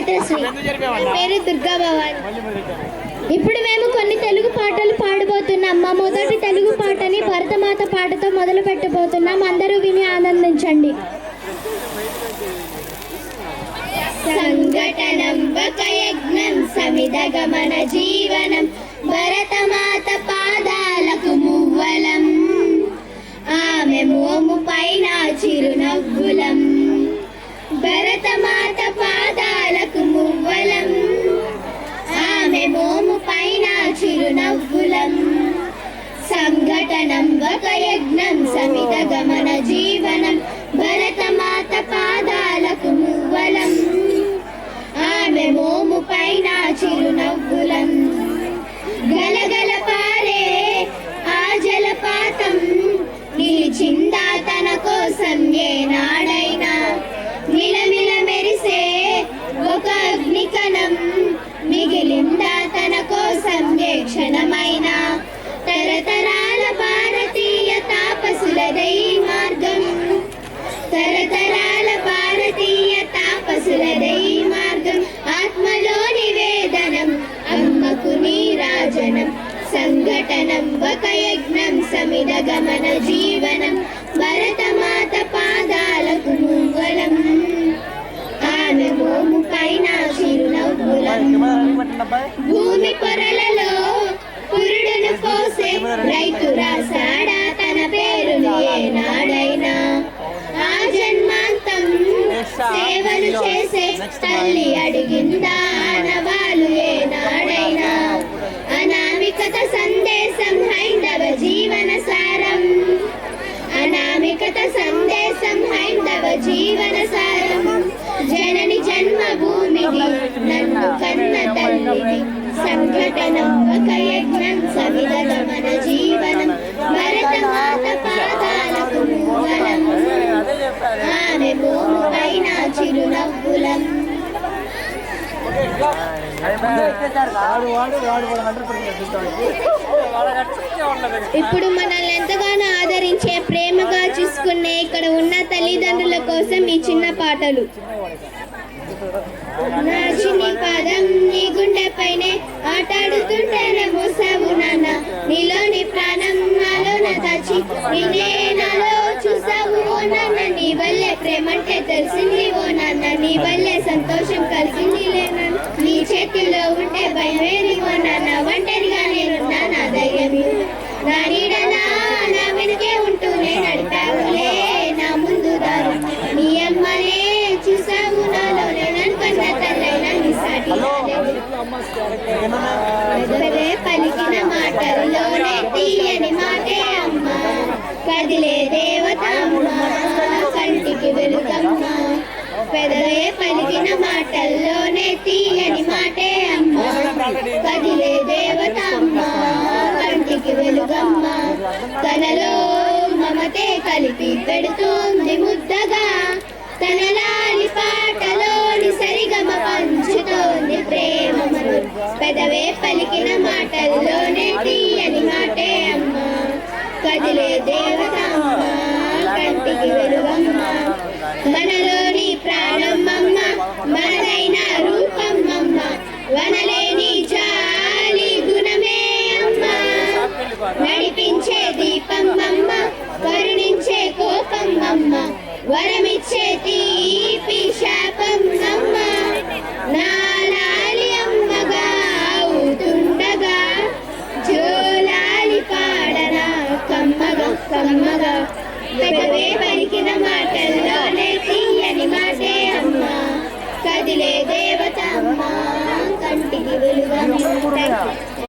చైత్రశ్రీ. పేరు దుర్గా భవాని. ఇప్పుడు మేము కొన్ని తెలుగు పాటలు పాడబోతున్నాం. మా మొదటి తెలుగు పాటని భరతమాత పాటతో మొదలు పెట్టబోతున్నాం. అందరూ విని ఆనందించండి. సంఘటనం ఒక యజ్ఞం సమిదగమన జీవనం భరతమాత పాదాలకు మువ్వలం ఆమె మోము పైన చిరునవ్వులం భరతమాత పాదాలకు మువ్వలం ఆమె మోము పైన చిరునవ్వులం సంఘటనం ఒక యజ్ఞం సమిదగమన జీవనం భరతమాత పాదాలకు మువ్వలం ఆమె మోము పైన చిరునవ్వులం గలగల పారే ఆ జలపాతం నిలిచిందా తన కోసం ఏనాడైనా మిలమిల మెరిసే ఒక అగ్నికణం మిగిలిందా తన కోసం ఏ క్షణమైనా తరతరాల భారతీయ తాపసులదై మార్గం తరతరాల భారతీయ తాపసులదై మార్గం ఆత్మలో నివేదనం అమ్మకు నీరాజనం సంఘటనం ఒక యజ్ఞం సమిదగమన జీవనం భరతమాత పాదాలకు మువ్వలం ఆమె మోము పైన చిరునవ్వులం భూమి పొరలలో పురుడును పోసే రైతు రాసాడా తన పేరును ఏనాడైనా ఆ జన్మాంతం సేవలు చేసే తల్లి అడిగిందా ఆనవాలు ఏనాడైనా అనామికత సందేశం హైందవ జీవన సారం అనామికత సందేశం హైందవ జీవన సారం జనని జన్మభూమిది నన్ను కన్న తల్లిది సంఘటనం ఒక యజ్ఞం సమిదగమన జీవనం భరతమాత పాదాలకు మువ్వలం ఆమె భూమి పైన చిరునవ్వులం ఇప్పుడు మనల్ని ఎంతగానో ఆదరించే ప్రేమగా చూసుకునే ఇక్కడ ఉన్న తల్లిదండ్రుల కోసం ఈ చిన్న పాటలు. నా చిన్ని పాదం నీ గుండె పైనే ఆటాడుతుంటేనే మోసావు నాన్న నీలోని ప్రాణం నాలోన దాచి నిన్నే నాలో చూసావు ఓ నాన్న నీ వల్లే ప్రేమంటే తెలిసింది ఓ నాన్న నీ వల్లే సంతోషం కలిగింది లేనన్న నీ చేతిలో ఉంటే భయమేది ఓ నాన్న ఒంటరిగా నేనున్నా నా ధైర్యం నా నీడనా నా వెనుకే ఉంటూనే నడిపావులే నా ముందు దారి నీ అమ్మనే చూసావు నాలో నేననుకున్న తల్లైనా నీ సాటి పెదవే పలికిన మాటల్లోనే తీయని మాటే అమ్మ కదిలే దేవత అమ్మ కంటికి వెలుగమ్మ పెదవే పలికిన మాటల్లోనే తీయని మాటే అమ్మ కదిలే దేవత అమ్మ కంటికి వెలుగమ్మ తనలో మమతే కలిపి పెడుతోంది ముద్దగా తన లాలి పాటలోని సరిగమ పంచుతోంది ప్రేమ మధురం పెదవే పలికిన మాటల్లోనే తీయని మాటే అమ్మ కదిలే దేవత అమ్మ కంటికి వెలుగమ్మ మనలోని ప్రాణమమ్మ మనదైన రూపమ్మమ్మ వనలేని జాలి గుణమే అమ్మ నడిపించే దీపమ్మమ్మ కరుణించే కోపమ్మమ్మ వరమిచ్చే తీపి శాపమ్మమ్మ నాలాలి అమ్మగా అవుతుండగా జోలాలి పాడనా కమ్మగా కమ్మగా పెదవే పలికిన మాటల్లోనే తీయని మాటే అమ్మ కదిలే దేవత అమ్మ కంటికి వెలుగమ్మ.